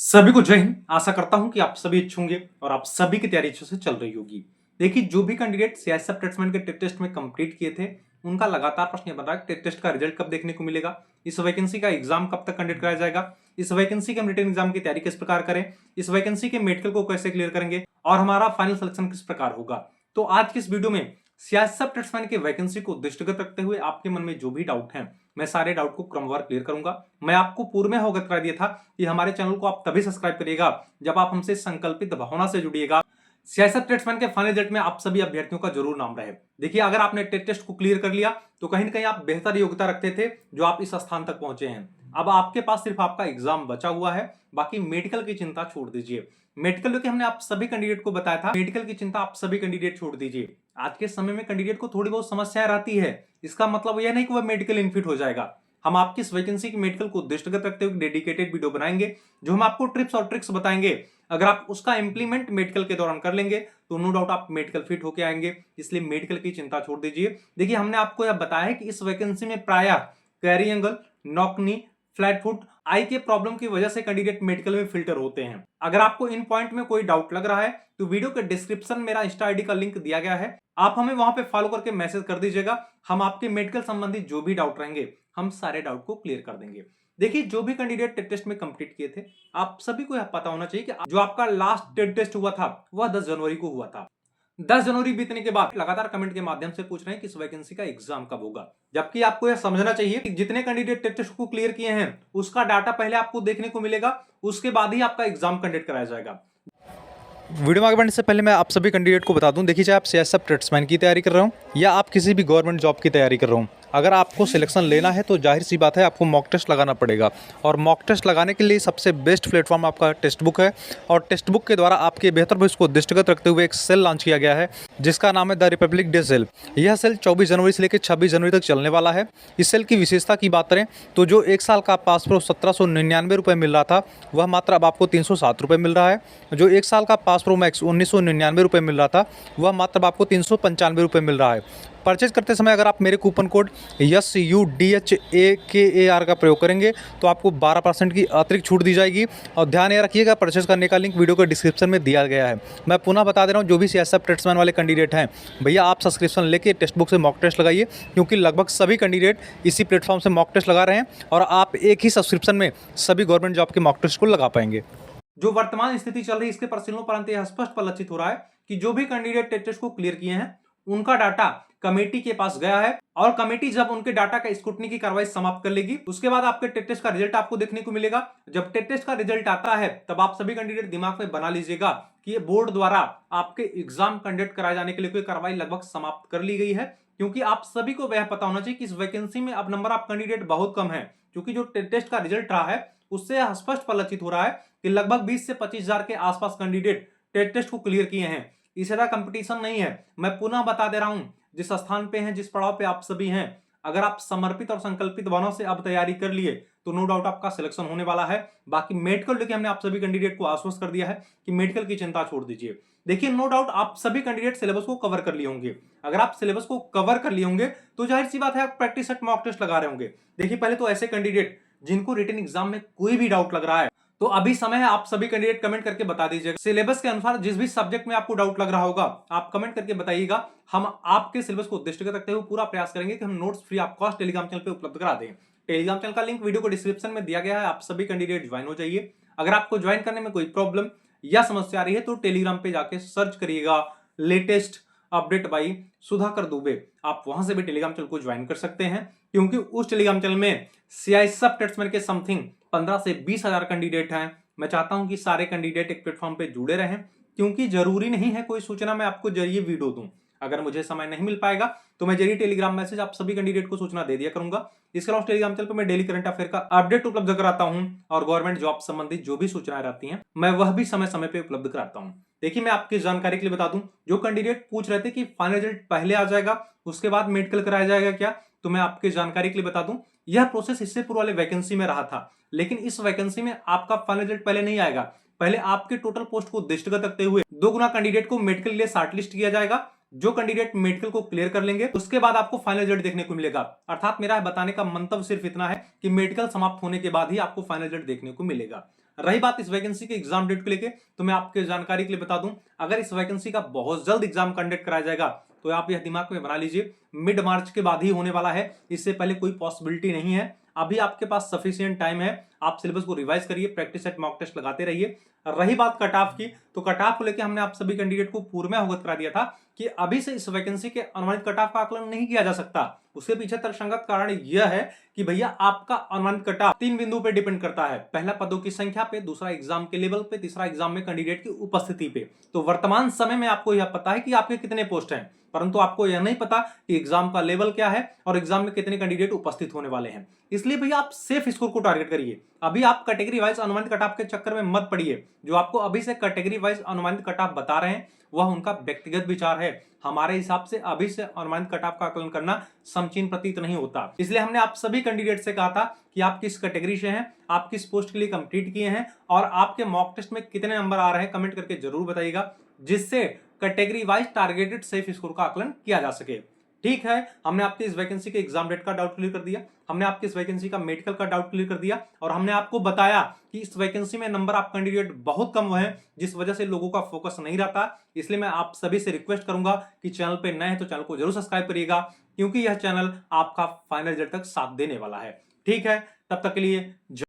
सभी को जय हिंद। आशा करता हूं कि आप सभी अच्छे होंगे और आप सभी की तैयारी अच्छे से चल रही होगी। देखिए, जो भी कैंडिडेट सीआईएसएफ प्लेसमेंट के टेस्ट में कंप्लीट किए थे, उनका लगातार प्रश्न बन रहा है टेस्ट का रिजल्ट कब देखने को मिलेगा, इस वैकेंसी का एग्जाम कब तक कंडक्ट कराया जाएगा, इस वैकेंसी के रिटन एग्जाम की तैयारी किस प्रकार करें, इस वैकेंसी के मेडिकल को कैसे क्लियर करेंगे और हमारा फाइनल सिलेक्शन किस प्रकार होगा। तो आज की इस वीडियो में सीआईएसएफ प्लेसमेंट की वैकेंसी को दृष्टिगत रखते हुए आपके मन में जो भी डाउट है, मैं सारे डाउट को क्रमवार क्लियर करूंगा। मैं आपको पूर्व में अवगत करा दिया था कि हमारे चैनल को आप तभी सब्सक्राइब करिएगा जब आप हमसे संकल्पित भावना से जुड़िएगा। सीआईएसएफ प्लेसमेंट के फाइनल रिजल्ट में आप सभी अभ्यर्थियों का जरूर नाम रहे। देखिए, अगर आपने टेस्ट को क्लियर कर लिया तो कहीं ना कहीं आप बेहतर योग्यता रखते थे जो आप इस स्थान तक पहुंचे हैं। अब आपके पास सिर्फ आपका एग्जाम बचा हुआ है, बाकी मेडिकल की चिंता छोड़ दीजिए। मेडिकल जो कि हमने आप सभी कैंडिडेट को बताया था, मेडिकल की चिंता आप सभी कैंडिडेट छोड़ दीजिए। आज के समय में कैंडिडेट को थोड़ी बहुत समस्याएं रहती है, इसका मतलब यह नहीं कि वह मेडिकल इनफिट हो जाएगा। हम आपकी इस वैकेंसी की मेडिकल को दृष्टिगत रखते हुए डेडिकेटेड वीडियो बनाएंगे जो हम आपको ट्रिप्स और ट्रिक्स बताएंगे। अगर आप उसका इंप्लीमेंट मेडिकल के दौरान कर लेंगे तो नो डाउट आप मेडिकल फिट होके आएंगे, इसलिए मेडिकल की चिंता छोड़ दीजिए। देखिए, हमने आपको यह बताया है कि इस वैकेंसी में प्रायः carry angle, knock knee, flat foot, eye के प्रॉब्लम की वजह से कैंडिडेट मेडिकल में फिल्टर होते हैं। अगर आपको इन पॉइंट में कोई डाउट लग रहा है तो वीडियो के डिस्क्रिप्शन में मेरा इंस्टा आईडी का लिंक दिया गया है, आप हमें वहां पे फॉलो करके मैसेज कर दीजिएगा। हम आपके मेडिकल संबंधित जो भी डाउट रहेंगे हम सारे डाउट को क्लियर कर देंगे। देखिए, जो भी कैंडिडेट टेस्ट में कंप्लीट किए थे, आप सभी को यह पता होना चाहिए कि जो आपका लास्ट टेस्ट हुआ था वह 10 जनवरी को हुआ था। 10 जनवरी बीतने के बाद लगातार कमेंट के माध्यम से पूछ रहे हैं कि इस वैकेंसी का एग्जाम कब होगा, जबकि आपको यह समझना चाहिए कि जितने कैंडिडेट टेस्ट को क्लियर किए हैं उसका डाटा पहले आपको देखने को मिलेगा, उसके बाद ही आपका एग्जाम कंडक्ट कराया जाएगा। वीडियो में आगे बढ़ने से पहले मैं आप सभी कैंडिडेट को बता दूं, देखिए, चाहे आप सीआईएसएफ प्लेसमेंट की तैयारी कर रहे हो या आप किसी भी गवर्नमेंट जॉब की तैयारी कर रहे हो, अगर आपको सिलेक्शन लेना है तो जाहिर सी बात है आपको मॉक टेस्ट लगाना पड़ेगा। और मॉक टेस्ट लगाने के लिए सबसे बेस्ट प्लेटफॉर्म आपका टेक्स्ट बुक है। और टेक्स्ट बुक के द्वारा आपके बेहतर भविष्य को दृष्टिगत रखते हुए एक सेल लॉन्च किया गया है जिसका नाम है द रिपब्लिक डे सेल। यह सेल 24 जनवरी से लेकर 26 जनवरी तक चलने वाला है। इस सेल की विशेषता की बात करें तो जो 1 साल का पास प्रो 1799 रुपये मिल रहा था वह मात्र अब आपको 307 रुपये मिल रहा है। जो 1 साल का पास प्रो मैक्स 1999 रुपये मिल रहा था वह मात्र आपको 395 रुपये मिल रहा है। परचेज करते समय अगर आप मेरे कूपन कोड SUDHAKAR का प्रयोग करेंगे तो आपको 12% की अतिरिक्त छूट दी जाएगी। और ध्यान ये रखिएगा, परचेज करने का लिंक वीडियो के डिस्क्रिप्शन में दिया गया है। मैं पुनः बता दे रहा हूँ, जो भी सीएसएफ प्लेसमेंट वाले कैंडिडेट हैं, भैया आप सब्सक्रिप्शन लेके टेक्स्ट बुक से मॉक टेस्ट लगाइए, क्योंकि लगभग सभी कैंडिडेट इसी प्लेटफॉर्म से मॉक टेस्ट लगा रहे हैं और आप एक ही सब्सक्रिप्शन में सभी गवर्नमेंट जॉब के मॉक टेस्ट को लगा पाएंगे। जो वर्तमान स्थिति चल रही है इसके परिशीलनों परंतु यह स्पष्ट परिलक्षित हो रहा है कि जो भी कैंडिडेट टेस्ट को क्लियर किए हैं उनका डाटा कमेटी के पास गया है और कमेटी जब उनके डाटा का स्क्रूटनी की कार्रवाई समाप्त कर लेगी उसके बाद आपके टेस्ट का रिजल्ट आपको देखने को मिलेगा। जब टेस्ट का रिजल्ट आता है तब आप सभी कैंडिडेट दिमाग में बना लीजिएगा कि ये बोर्ड द्वारा आपके एग्जाम कंडक्ट कराए जाने के लिए कोई कार्रवाई लगभग समाप्त कर ली गई है, क्योंकि आप सभी को यह पता होना चाहिए कि इस वैकेंसी में अब नंबर ऑफ कैंडिडेट बहुत कम है। क्योंकि जो टेस्ट का रिजल्ट रहा है उससे स्पष्ट परिलक्षित हो रहा है कि लगभग 20 से 25 हजार के आसपास कैंडिडेट टेस्ट को क्लियर किए हैं। इस तरह कंपटीशन नहीं है। मैं पुनः बता दे रहा हूं, जिस स्थान पे हैं, जिस पड़ाव पे आप सभी हैं, अगर आप समर्पित और संकल्पित भावना से अब तैयारी कर लिए तो नो डाउट आपका सिलेक्शन होने वाला है। बाकी मेडिकल लेके हमने आप सभी कैंडिडेट को आश्वस्त कर दिया है कि मेडिकल की चिंता छोड़ दीजिए। देखिए, नो डाउट आप सभी कैंडिडेट सिलेबस को कवर कर लिए होंगे। अगर आप सिलेबस को कवर कर लिए होंगे तो जाहिर सी बात है आप प्रैक्टिस सेट मॉक टेस्ट लगा रहे होंगे। देखिए, पहले तो ऐसे कैंडिडेट जिनको रिटन एग्जाम में कोई भी डाउट लग रहा है तो अभी समय है, आप सभी कैंडिडेट कमेंट करके बता दीजिएगा। सिलेबस के अनुसार जिस भी सब्जेक्ट में आपको डाउट लग रहा होगा आप कमेंट करके बताइएगा। हम आपके सिलेबस को दृष्टिगत रखते हुए पूरा प्रयास करेंगे कि हम notes free of cost Telegram channel पे उपलब्ध करा दें। टेलीग्राम चैनल का लिंक वीडियो को डिस्क्रिप्शन में दिया गया है, आप सभी कैंडिडेट ज्वाइन हो जाइए। अगर आपको ज्वाइन करने में कोई प्रॉब्लम या समस्या आ रही है तो टेलीग्राम पे जाके सर्च करिएगा latest update by Sudhakar Dubey, आप वहां से भी टेलीग्राम चैनल को ज्वाइन कर सकते हैं, क्योंकि उस टेलीग्राम चैनल में सीआईएसएफ प्लेसमेंट के समथिंग 15 से 20 हजार कैंडिडेट हैं। मैं चाहता हूं कि सारे कैंडिडेट एक प्लेटफॉर्म पे जुड़े रहें, क्योंकि जरूरी नहीं है कोई सूचना मैं आपको जरिए वीडियो दूं। अगर मुझे समय नहीं मिल पाएगा तो मैं जरिए टेलीग्राम मैसेज आप सभी कैंडिडेट को सूचना दे दिया करूंगा। इसके अलावा टेलीग्राम चैनल पर मैं डेली करंट अफेयर का अपडेट उपलब्ध कराता हूं और गवर्नमेंट जॉब संबंधित जो भी सूचनाएं रहती हैं मैं वह भी समय समय पे उपलब्ध कराता हूं। देखिए, मैं आपकी जानकारी के लिए बता दूं, जो कैंडिडेट पूछ रहे थे कि फाइनल रिजल्ट पहले आ जाएगा उसके बाद मेडिकल कराया जाएगा क्या, तो मैं आपकी जानकारी के लिए बता दूं यह प्रोसेस इससे पूर्व वाले वैकेंसी में रहा था, लेकिन इस वैकेंसी में आपका फाइनल रिजल्ट पहले नहीं आएगा। पहले आपके टोटल पोस्ट को दृष्टिगत रखते हुए 2 गुना कैंडिडेट को मेडिकल के लिए शॉर्टलिस्ट किया जाएगा। जो कैंडिडेट मेडिकल को क्लियर कर लेंगे उसके बाद आपको फाइनल रिजल्ट देखने को मिलेगा। अर्थात मेरा बताने का मंतव्य सिर्फ इतना है कि मेडिकल समाप्त होने के बाद ही आपको फाइनल रिजल्ट देखने को मिलेगा। रही बात इस वैकेंसी के एग्जाम डेट को लेके, तो मैं आपके जानकारी के लिए बता दूं, अगर इस वैकेंसी का बहुत जल्द एग्जाम कंडक्ट कराया जाएगा तो आप यह दिमाग में बना लीजिए मिड मार्च के बाद ही होने वाला है, इससे पहले कोई पॉसिबिलिटी नहीं है। अभी आपके पास सफिशिएंट टाइम है, आप सिलेबस को रिवाइज करिए, प्रैक्टिस सेट मॉक टेस्ट लगाते रहिए। रही बात कट ऑफ की, तो कट ऑफ को लेकर हमने आप सभी कैंडिडेट को पूर्व में अवगत करा दिया था कि अभी से इस वैकेंसी के अनुमानित कट ऑफ का आकलन नहीं किया जा सकता। उसके पीछे तर्कसंगत कारण यह है कि भैया आपका अनुमानित कट ऑफ 3 बिंदु पे डिपेंड करता है, पहला पदों की संख्या पे, दूसरा एग्जाम के लेवल पे, तीसरा एग्जाम में कैंडिडेट की उपस्थिति पे। तो वर्तमान समय में आपको यह पता है कि आपके कितने पोस्ट हैं, परंतु आपको यह नहीं पता कि एग्जाम का लेवल क्या है और एग्जाम में कितने कैंडिडेट उपस्थित होने वाले हैं। इसलिए भैया आप सेफ स्कोर को टारगेट करिए। अभी आप कैटेगरी वाइज अनुमानित कट ऑफ के चक्कर में मत पड़िए। जो आपको अभी से कैटेगरी वाइज अनुमानित कट ऑफ बता रहे हैं वह उनका व्यक्तिगत विचार है। हमारे हिसाब से अभी से अनुमानित कट ऑफ का आकलन करना समचीन प्रतीत नहीं होता। इसलिए हमने आप सभी कैंडिडेट से कहा था कि आप किस कैटेगरी से हैं, आप किस पोस्ट के लिए कंप्लीट किए हैं और आपके मॉक टेस्ट में कितने नंबर आ रहे हैं, कमेंट करके जरूर बताइएगा, जिससे category wise targeted safe score का आकलन किया जा सके। ठीक है, हमने आपके इस वैकेंसी के एग्जाम डेट का डाउट क्लियर कर दिया, हमने आपके इस वैकेंसी का मेडिकल का डाउट क्लियर कर दिया और हमने आपको बताया कि इस वैकेंसी में नंबर आप कैंडिडेट बहुत कम हुए हैं, जिस वजह से लोगों का फोकस नहीं रहता। इसलिए मैं आप सभी से रिक्वेस्ट करूंगा कि चैनल पे नए हैं तो चैनल को जरूर सब्सक्राइब करिएगा, क्योंकि यह चैनल आपका फाइनल रिजल्ट तक साथ देने वाला है। ठीक है, तब तक के लिए